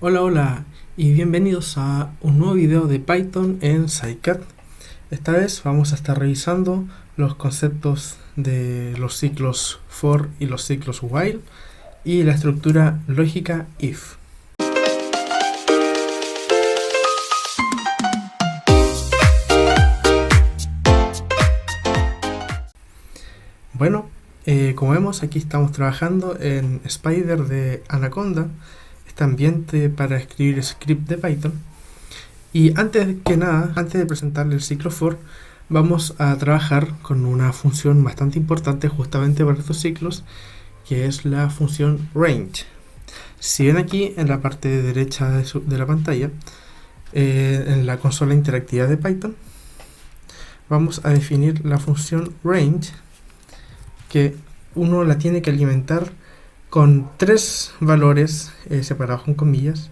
Hola, hola y bienvenidos a un nuevo video de Python en Scikit. Esta vez vamos a estar revisando los conceptos de los ciclos for y los ciclos while y la estructura lógica if. Bueno, como vemos, aquí estamos trabajando en Spider de Anaconda, este ambiente para escribir script de Python. Y antes que nada, antes de presentarle el ciclo for, vamos a trabajar con una función bastante importante justamente para estos ciclos, que es la función range. Si ven aquí en la parte derecha de la pantalla, en la consola interactiva de Python, vamos a definir la función range, que uno la tiene que alimentar con tres valores separados con comillas.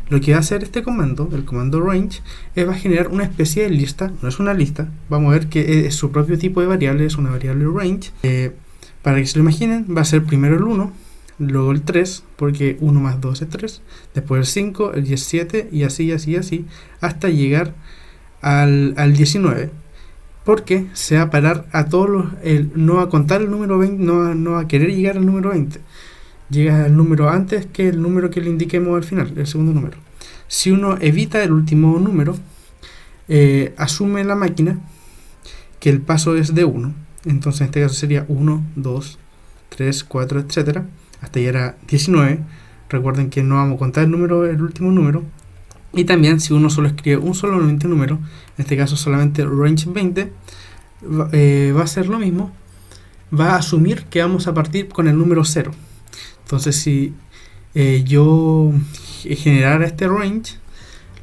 Lo que va a hacer este comando, el comando range, va a generar una especie de lista, no es una lista, vamos a ver que es su propio tipo de variable, es una variable range. Para que se lo imaginen, va a ser primero el 1, luego el 3, porque 1 más 2 es 3, después el 5, el 17 y así, hasta llegar al 19. Porque se va a parar a todos los, no va a contar el número 20, no va a querer llegar al número 20. Llega al número antes que el número que le indiquemos al final, el segundo número. Si uno evita el último número, asume la máquina que el paso es de 1. Entonces en este caso sería 1, 2, 3, 4, etc. Hasta llegar a 19. Recuerden que no vamos a contar el último número. Y también si uno solo escribe un solamente número, en este caso solamente range 20, va a hacer lo mismo. Va a asumir que vamos a partir con el número 0. Entonces si yo generara este range,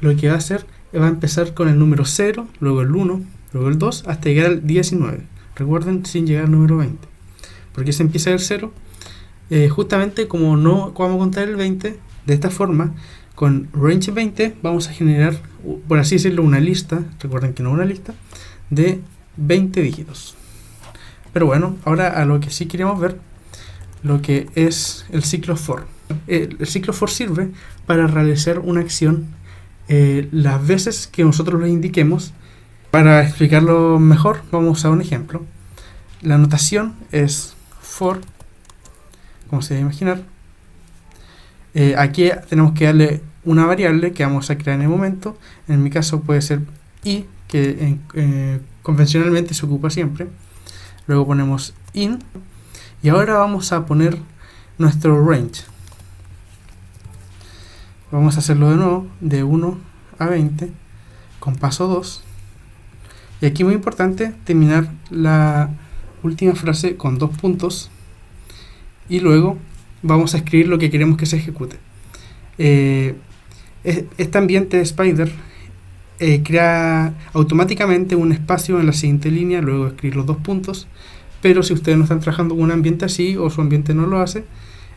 lo que va a hacer va a empezar con el número 0, luego el 1, luego el 2, hasta llegar al 19. Recuerden, sin llegar al número 20. ¿Por qué se empieza del 0? Justamente como no vamos a contar el 20, de esta forma, con range 20 vamos a generar, por así decirlo, una lista, recuerden que no una lista, de 20 dígitos. Pero bueno, ahora a lo que sí queremos ver, lo que es el ciclo for. El ciclo for sirve para realizar una acción las veces que nosotros le indiquemos. Para explicarlo mejor, vamos a usar un ejemplo. La notación es for, como se debe imaginar. Aquí tenemos que darle una variable que vamos a crear en el momento. En mi caso puede ser i, que convencionalmente se ocupa siempre. Luego ponemos in. Y ahora vamos a poner nuestro range. Vamos a hacerlo de nuevo, de 1 a 20, con paso 2. Y aquí muy importante terminar la última frase con 2 puntos. Y luego vamos a escribir lo que queremos que se ejecute. Este ambiente de Spider crea automáticamente un espacio en la siguiente línea, luego escribir los 2 puntos. Pero si ustedes no están trabajando con un ambiente así o su ambiente no lo hace,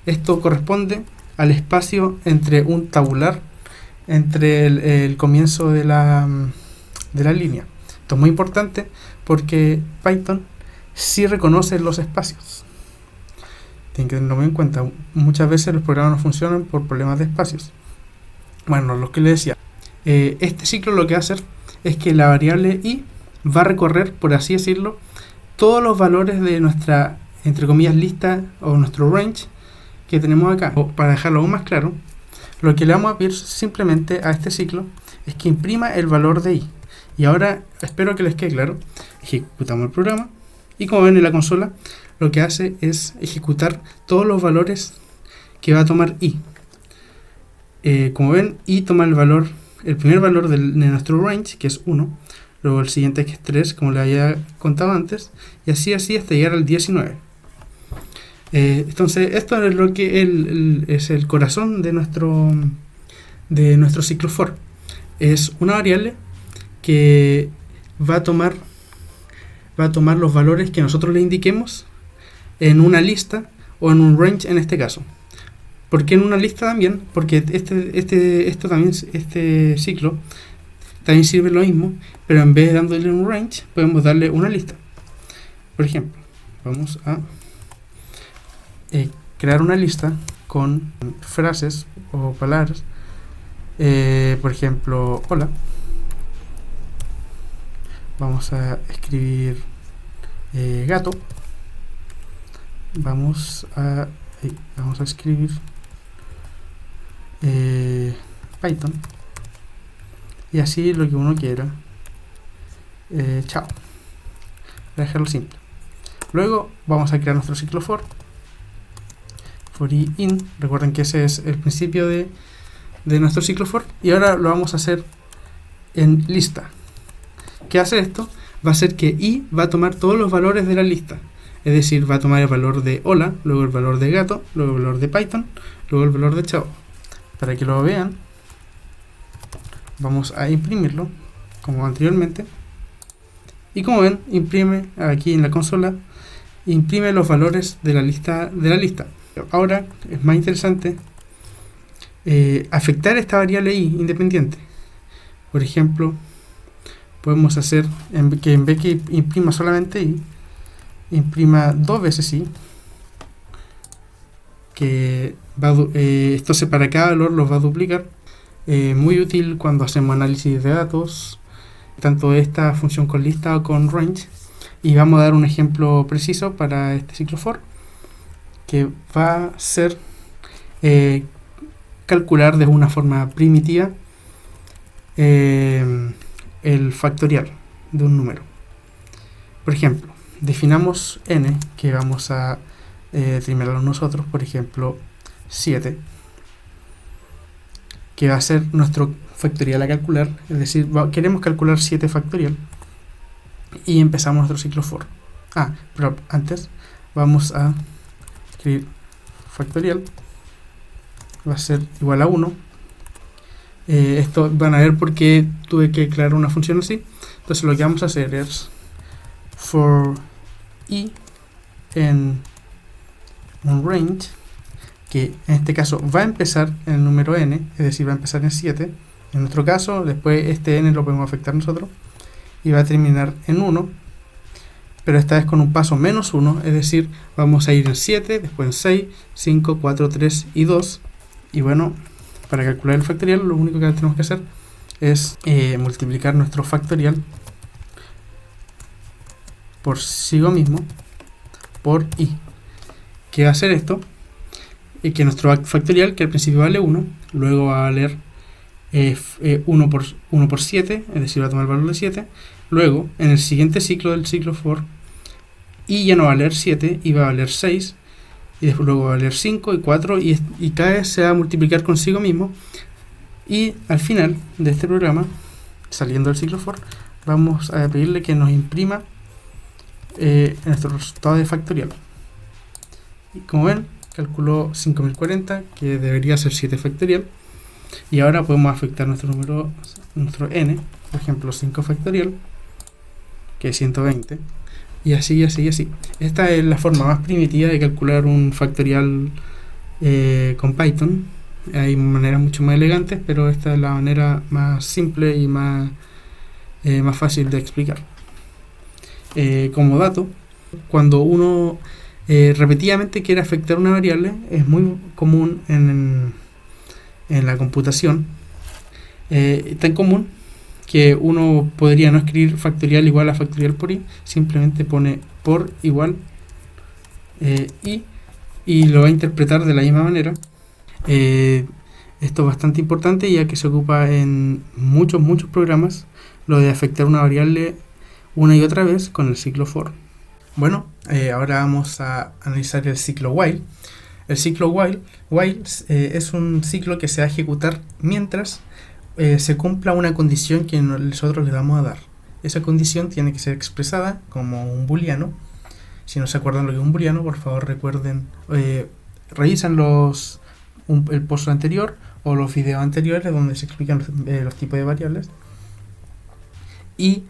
esto corresponde al espacio entre un tabular, entre el comienzo de la línea. Esto es muy importante porque Python sí reconoce los espacios. Tienen que tenerlo muy en cuenta. Muchas veces los programas no funcionan por problemas de espacios. Bueno, lo que les decía, este ciclo lo que va a hacer es que la variable i va a recorrer, por así decirlo, todos los valores de nuestra, entre comillas, lista o nuestro range que tenemos acá. Para dejarlo aún más claro, lo que le vamos a pedir simplemente a este ciclo es que imprima el valor de i. Y ahora, espero que les quede claro, ejecutamos el programa y como ven en la consola, lo que hace es ejecutar todos los valores que va a tomar i. Como ven, i toma el primer valor de nuestro range, que es 1. Luego el siguiente que es 3, como les había contado antes, y así hasta llegar al 19. Entonces esto es lo que es el corazón de nuestro ciclo for. Es una variable que va a tomar los valores que nosotros le indiquemos en una lista o en un range en este caso. ¿Por qué en una lista también? Porque este ciclo también sirve lo mismo, pero en vez de dándole un range, podemos darle una lista. Por ejemplo, vamos a crear una lista con frases o palabras Por ejemplo, hola. Vamos a escribir gato. Vamos a escribir Python. Y así lo que uno quiera. Chao. Voy a dejarlo simple. Luego vamos a crear nuestro ciclo for i in. Recuerden que ese es el principio de nuestro ciclo for. Y ahora lo vamos a hacer en lista. ¿Qué hace esto? Va a hacer que i va a tomar todos los valores de la lista. Es decir, va a tomar el valor de hola, luego el valor de gato, luego el valor de Python, luego el valor de chao. Para que lo vean, vamos a imprimirlo como anteriormente. Y como ven, imprime aquí en la consola, imprime los valores de la lista. Ahora es más interesante afectar esta variable i independiente. Por ejemplo, podemos hacer que en vez que imprima solamente i, imprima 2 veces i, que entonces para cada valor los va a duplicar. Muy útil cuando hacemos análisis de datos, tanto esta función con lista o con range. Y vamos a dar un ejemplo preciso para este ciclo for, que va a ser calcular de una forma primitiva el factorial de un número. Por ejemplo, definamos n, que vamos a determinarlo nosotros, por ejemplo 7, que va a ser nuestro factorial a calcular. Es decir, queremos calcular 7 factorial y empezamos nuestro ciclo for. Pero antes vamos a escribir factorial, va a ser igual a 1. Esto van a ver por qué tuve que declarar una función así. Entonces lo que vamos a hacer es for i en un range, que en este caso va a empezar en el número n, es decir, va a empezar en 7. En nuestro caso, después este n lo podemos afectar nosotros, y va a terminar en 1, pero esta vez con un paso menos 1, es decir, vamos a ir en 7, después en 6, 5, 4, 3 y 2. Y bueno, para calcular el factorial, lo único que tenemos que hacer es multiplicar nuestro factorial por sí mismo por i. ¿Qué va a hacer esto? Que nuestro factorial, que al principio vale 1, luego va a valer 1 por 7, es decir, va a tomar el valor de 7. Luego, en el siguiente ciclo del ciclo for, i ya no va a valer 7, y va a valer 6, y después luego va a valer 5 y 4, y cada vez se va a multiplicar consigo mismo. Y al final de este programa, saliendo del ciclo for, vamos a pedirle que nos imprima nuestro resultado de factorial. Y como ven, calculó 5040, que debería ser 7 factorial. Y ahora podemos afectar nuestro número, nuestro n, por ejemplo 5 factorial, que es 120. Y así, y así, y así. Esta es la forma más primitiva de calcular un factorial con Python. Hay maneras mucho más elegantes, pero esta es la manera más simple y más fácil de explicar. Como dato, cuando uno repetidamente quiere afectar una variable, es muy común en la computación, tan común que uno podría no escribir factorial igual a factorial por i, simplemente pone por igual i, y lo va a interpretar de la misma manera. Esto es bastante importante, ya que se ocupa en muchos programas, lo de afectar una variable una y otra vez con el ciclo for. Bueno, ahora vamos a analizar el ciclo while. El ciclo while es un ciclo que se va a ejecutar mientras se cumpla una condición que nosotros le vamos a dar. Esa condición tiene que ser expresada como un booleano. Si no se acuerdan lo que es un booleano, por favor recuerden, revisan el post anterior o los videos anteriores donde se explican los tipos de variables. Y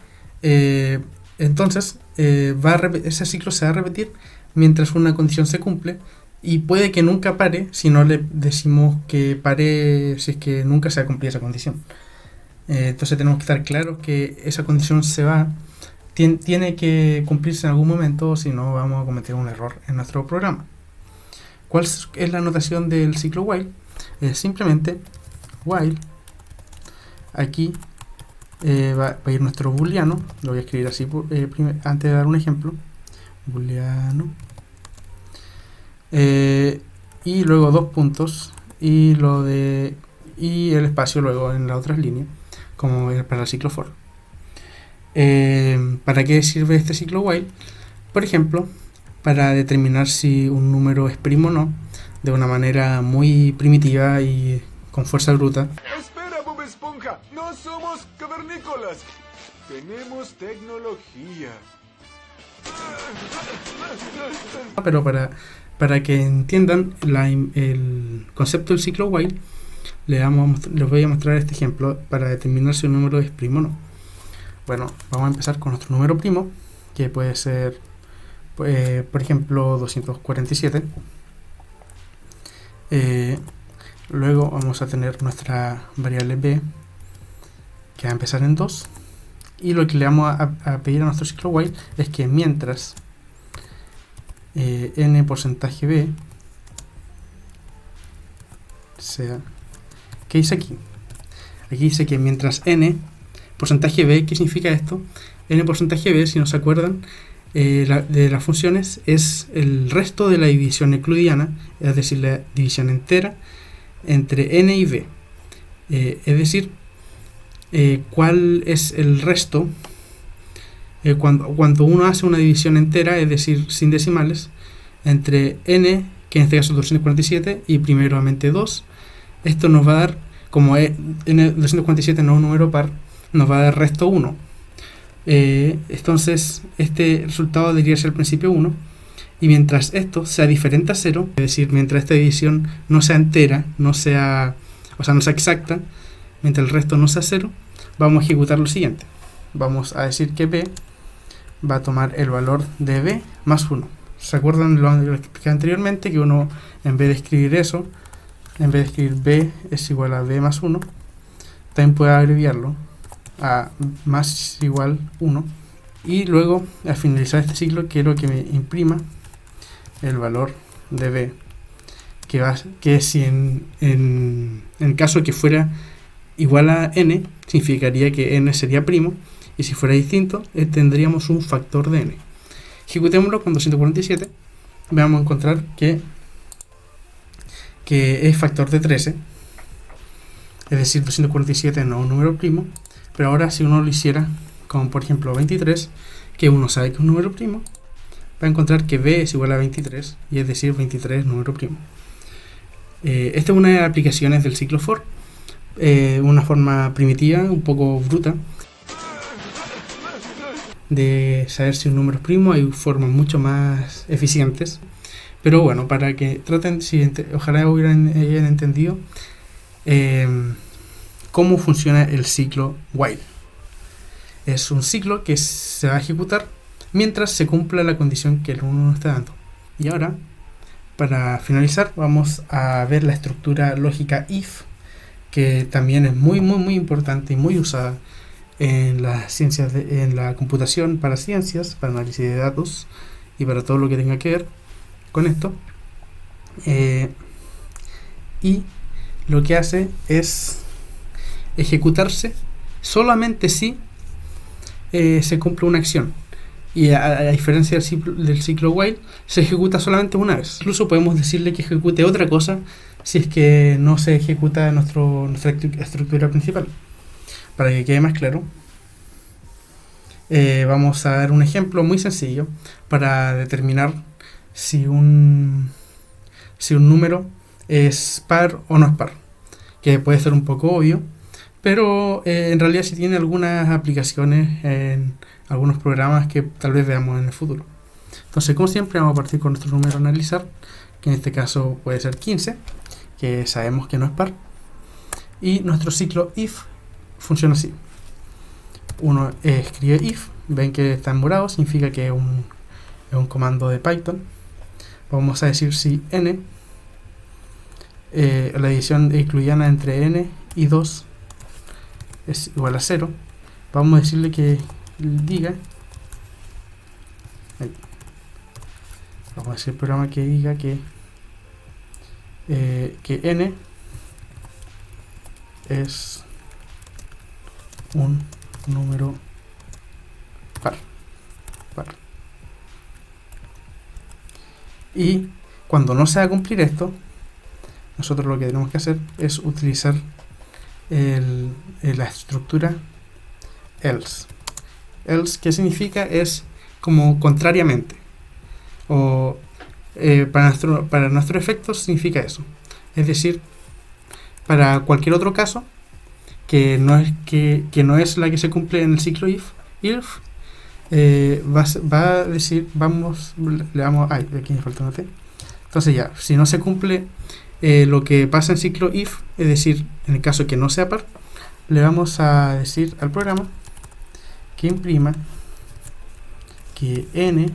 entonces ese ciclo se va a repetir mientras una condición se cumple, y puede que nunca pare si no le decimos que pare, si es que nunca se va a cumplir esa condición. Entonces tenemos que estar claros que esa condición tiene que cumplirse en algún momento, si no vamos a cometer un error en nuestro programa. ¿Cuál es la notación del ciclo while? Simplemente while aquí va a ir nuestro booleano. Lo voy a escribir así antes de dar un ejemplo. Booleano. Y luego dos puntos y el espacio luego en las otras líneas, como para el ciclo for. ¿Para qué sirve este ciclo while? Por ejemplo, para determinar si un número es primo o no, de una manera muy primitiva y con fuerza bruta. Espera, Bob Esponja, no somos cavernícolas, tenemos tecnología. Pero para que entiendan el concepto del ciclo while, les voy a mostrar este ejemplo para determinar si un número es primo o no. Bueno, vamos a empezar con nuestro número primo, que puede ser, por ejemplo, 247. Luego vamos a tener nuestra variable b, que va a empezar en 2. Y lo que le vamos a pedir a nuestro ciclo while es que mientras n porcentaje b sea... ¿Qué dice aquí? Aquí dice que mientras n porcentaje b, ¿qué significa esto? N porcentaje b, si no se acuerdan, de las funciones es el resto de la división euclidiana, es decir, la división entera entre n y b. Es decir, ¿cuál es el resto? Cuando uno hace una división entera, es decir, sin decimales, entre n, que en este caso es 247, y primeramente 2, esto nos va a dar, como n247 no es un número par, nos va a dar resto 1. Entonces, este resultado debería ser al principio 1, y mientras esto sea diferente a 0, es decir, mientras esta división no sea entera, no sea exacta, mientras el resto no sea 0, vamos a ejecutar lo siguiente. Vamos a decir que b va a tomar el valor de b más 1. ¿Se acuerdan lo que expliqué anteriormente? Que uno, en vez de escribir eso, en vez de escribir b es igual a b más 1, también puede abreviarlo a más igual 1. Y luego, al finalizar este ciclo, quiero que me imprima el valor de b, que si en caso que fuera igual a n, significaría que n sería primo, y si fuera distinto, tendríamos un factor de n. Ejecutémoslo con 247, vamos a encontrar que es factor de 13, es decir, 247 no es un número primo. Pero ahora, si uno lo hiciera con, por ejemplo, 23, que uno sabe que es un número primo, va a encontrar que b es igual a 23, y es decir, 23 es número primo. Esta es una de las aplicaciones del ciclo for, una forma primitiva, un poco bruta, de saber si un número es primo. Hay formas mucho más eficientes, pero bueno, para que traten, ojalá hayan entendido cómo funciona el ciclo while. Es un ciclo que se va a ejecutar mientras se cumpla la condición que el uno nos está dando. Y ahora, para finalizar, vamos a ver la estructura lógica if, que también es muy importante y muy usada en las ciencias, en la computación, para ciencias, para análisis de datos y para todo lo que tenga que ver con esto. Y lo que hace es ejecutarse solamente si se cumple una acción. Y a diferencia del ciclo while, se ejecuta solamente una vez. Incluso podemos decirle que ejecute otra cosa si es que no se ejecuta nuestra estructura principal. Para que quede más claro, vamos a dar un ejemplo muy sencillo para determinar si un número es par o no es par, que puede ser un poco obvio, pero en realidad sí tiene algunas aplicaciones en algunos programas que tal vez veamos en el futuro. Entonces, como siempre, vamos a partir con nuestro número a analizar, que en este caso puede ser 15, que sabemos que no es par, y nuestro ciclo if funciona así. Uno escribe if, ven que está en morado, significa que es un comando de Python. Vamos a decir si n, la división euclidiana entre n y 2 es igual a 0. Vamos a decirle que diga, vamos a decir el programa que diga que n es un número par. Y cuando no se va a cumplir esto, nosotros lo que tenemos que hacer es utilizar la estructura else. Else, ¿qué significa? Es como contrariamente. O para nuestro efecto significa eso. Es decir, para cualquier otro caso que no es la que se cumple en el ciclo if va a decir, le damos, aquí me falta una T. Entonces ya, si no se cumple lo que pasa en ciclo if, es decir, en el caso que no sea par, le vamos a decir al programa que imprima que n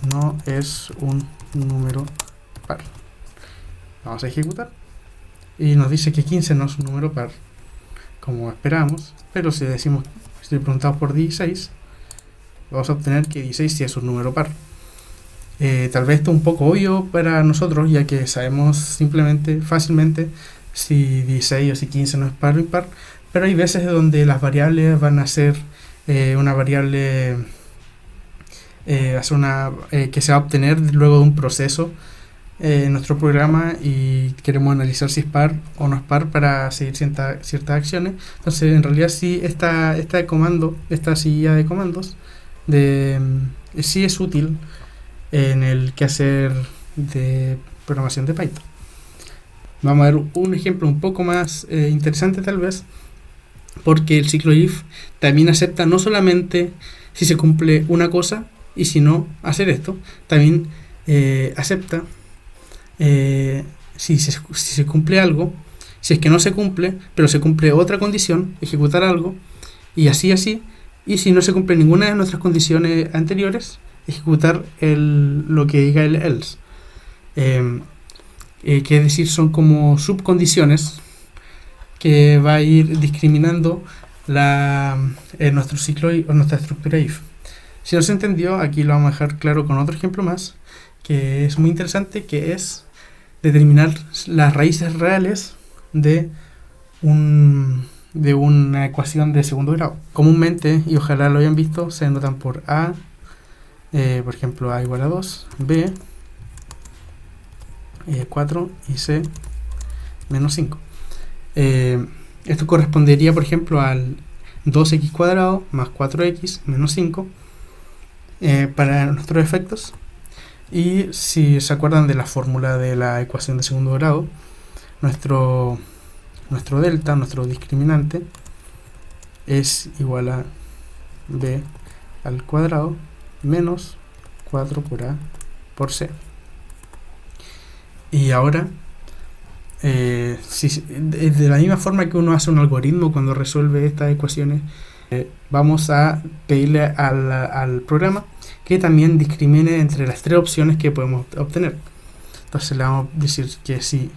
no es un número par. Vamos a ejecutar y nos dice que 15 no es un número par, como esperamos, pero si preguntamos por 16, vamos a obtener que 16 sí es un número par. Tal vez esto es un poco obvio para nosotros, ya que sabemos fácilmente si 16 o si 15 no es par o impar, pero hay veces donde las variables van a ser una variable que se va a obtener luego de un proceso en nuestro programa y queremos analizar si es par o no es par para seguir ciertas acciones. Entonces, en realidad sí, esta silla de comandos sí es útil en el quehacer de programación de Python. Vamos a ver un ejemplo un poco más interesante tal vez, porque el ciclo if también acepta no solamente si se cumple una cosa y si no hacer esto, también acepta si se cumple algo, si es que no se cumple, pero se cumple otra condición, ejecutar algo, y así, y si no se cumple ninguna de nuestras condiciones anteriores, ejecutar lo que diga el else. Que es decir, son como subcondiciones que va a ir discriminando nuestro ciclo o nuestra estructura if. Si no se entendió, aquí lo vamos a dejar claro con otro ejemplo más, que es muy interesante, que es determinar las raíces reales de una ecuación de segundo grado. Comúnmente, y ojalá lo hayan visto, se denotan por A, por ejemplo, A igual a 2, B 4 y C menos 5. Esto correspondería, por ejemplo, al 2x cuadrado más 4x menos 5 para nuestros efectos. Y si se acuerdan de la fórmula de la ecuación de segundo grado, nuestro delta, nuestro discriminante, es igual a b al cuadrado menos 4 por a por c. Y ahora, de la misma forma que uno hace un algoritmo cuando resuelve estas ecuaciones, vamos a pedirle al programa que también discrimine entre las tres opciones que podemos obtener. Entonces le vamos a decir que si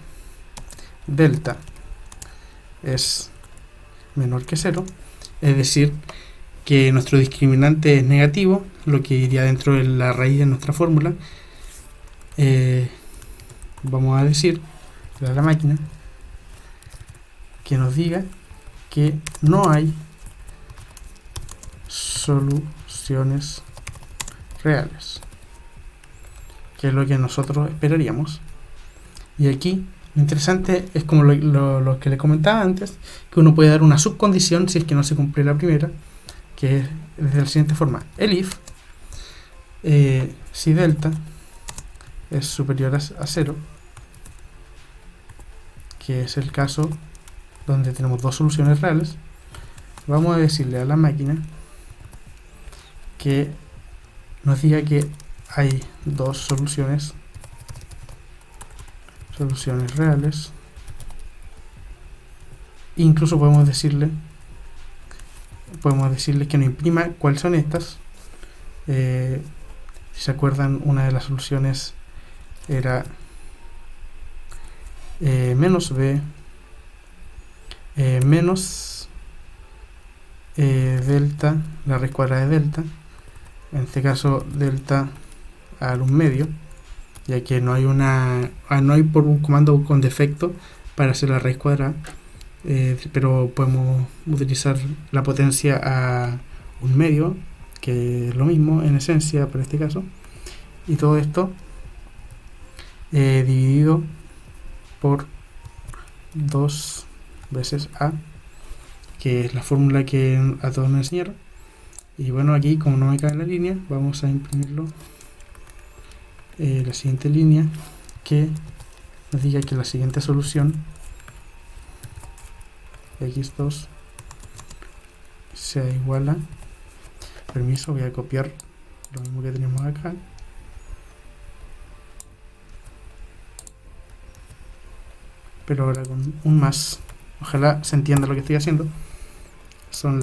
delta es menor que 0, es decir, que nuestro discriminante es negativo, lo que iría dentro de la raíz de nuestra fórmula, vamos a decir a la máquina que nos diga que no hay soluciones reales, que es lo que nosotros esperaríamos. Y aquí lo interesante es como lo que le comentaba antes, que uno puede dar una subcondición si es que no se cumple la primera, que es de la siguiente forma: el if si delta es superior a 0, que es el caso donde tenemos dos soluciones reales, vamos a decirle a la máquina que nos diga que hay dos soluciones reales. Incluso podemos decirle que nos imprima cuáles son estas. Si se acuerdan, una de las soluciones era menos b menos delta, la raíz cuadrada de delta, en este caso delta al 1 medio, ya que no hay por un comando con defecto para hacer la raíz cuadrada, pero podemos utilizar la potencia a un medio, que es lo mismo en esencia para este caso, y todo esto dividido por 2 veces a, que es la fórmula que a todos nos enseñaron. Y bueno, aquí como no me cae la línea, vamos a imprimirlo la siguiente línea, que nos diga que la siguiente solución x2 sea igual a, permiso, voy a copiar lo mismo que tenemos acá, pero ahora con un más. Ojalá se entienda lo que estoy haciendo. Son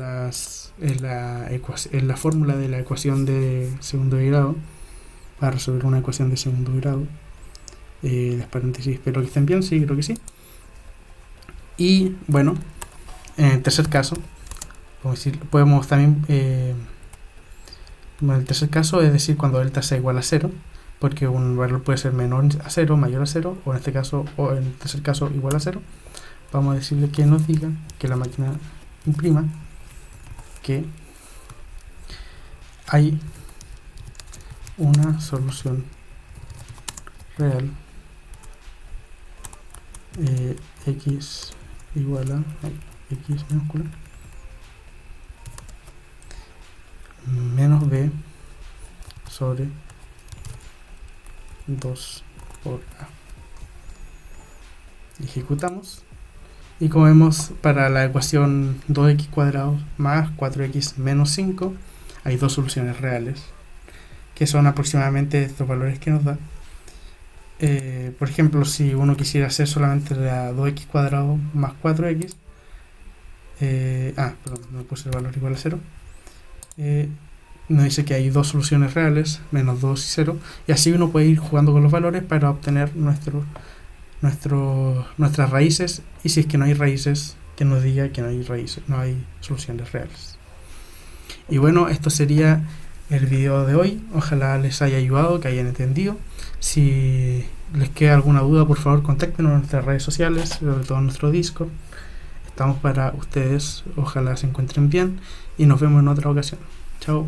es la fórmula de la ecuación de segundo de grado para resolver una ecuación de segundo grado. Las paréntesis, espero que estén bien, sí, creo que sí. Y bueno, en el tercer caso, podemos también, el tercer caso es decir cuando delta sea igual a 0, porque un valor puede ser menor a 0, mayor a 0, o en este caso, o en el tercer caso igual a 0. Vamos a decirle que nos diga, que la máquina imprima, que hay una solución real x igual a x minúscula menos b sobre 2 por a. Ejecutamos y como vemos, para la ecuación 2x cuadrado más 4x menos 5 hay dos soluciones reales, que son aproximadamente estos valores que nos da. Por ejemplo, si uno quisiera hacer solamente la 2x cuadrado más 4x, perdón, no puse el valor igual a 0, nos dice que hay dos soluciones reales, menos 2 y 0, y así uno puede ir jugando con los valores para obtener nuestras raíces, y si es que no hay raíces, que nos diga que no hay raíces, no hay soluciones reales. Y bueno, esto sería el video de hoy. Ojalá les haya ayudado, que hayan entendido. Si les queda alguna duda, por favor contáctenos en nuestras redes sociales, sobre todo en nuestro Discord. Estamos para ustedes, ojalá se encuentren bien y nos vemos en otra ocasión. Chao.